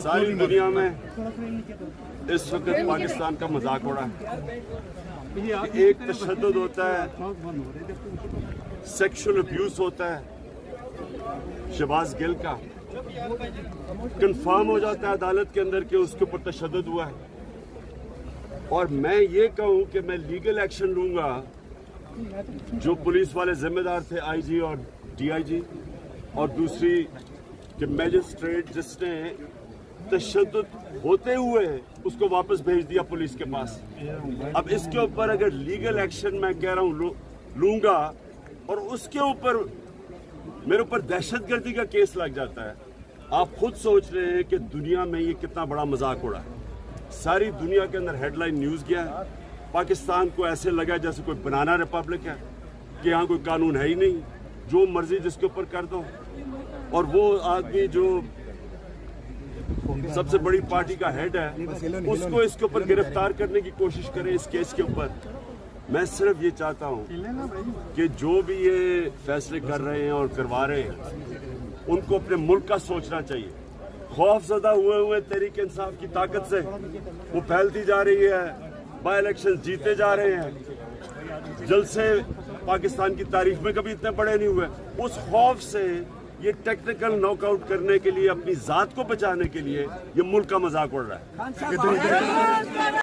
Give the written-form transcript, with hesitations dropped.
ساری دنیا میں اس وقت پاکستان کا مذاق ہو رہا ہے کہ ایک تشدد ہوتا ہے، سیکشل ابیوز ہوتا ہے شہباز گل کا، کنفرم ہو جاتا ہے عدالت کے اندر کہ اس کے اوپر تشدد ہوا ہے، اور میں یہ کہوں کہ میں لیگل ایکشن لوں گا۔ جو پولیس والے ذمہ دار تھے، آئی جی اور ڈی آئی جی، اور دوسری کہ میجسٹریٹ جس نے تشدد ہوتے ہوئے اس کو واپس بھیج دیا پولیس کے پاس، اب اس کے اوپر اگر لیگل ایکشن میں کہہ رہا ہوں لوں گا اور اس کے اوپر میرے اوپر دہشت گردی کا کیس لگ جاتا ہے، آپ خود سوچ رہے ہیں کہ دنیا میں یہ کتنا بڑا مذاق ہو رہا ہے۔ ساری دنیا کے اندر ہیڈ لائن نیوز گیا ہے، پاکستان کو ایسے لگا جیسے کوئی بنانا ریپبلک ہے کہ یہاں کوئی قانون ہے ہی نہیں، جو مرضی جس کے اوپر کر دو، اور وہ آدمی جو سب سے بڑی پارٹی کا ہیڈ ہے اس کو اس کے اوپر گرفتار کرنے کی کوشش کریں اس کیس کے اوپر۔ میں صرف یہ چاہتا ہوں کہ جو بھی یہ فیصلے کر رہے ہیں اور کروا رہے ہیں ان کو اپنے ملک کا سوچنا چاہیے۔ خوف زدہ ہوئے تحریک انصاف کی طاقت سے وہ پھیلتی جا رہی ہے، بائی الیکشن جیتے جا رہے ہیں، جلسے پاکستان کی تاریخ میں کبھی اتنے بڑے نہیں ہوئے۔ اس خوف سے یہ ٹیکنیکل ناک آؤٹ کرنے کے لیے، اپنی ذات کو بچانے کے لیے یہ ملک کا مذاق اڑ رہا ہے۔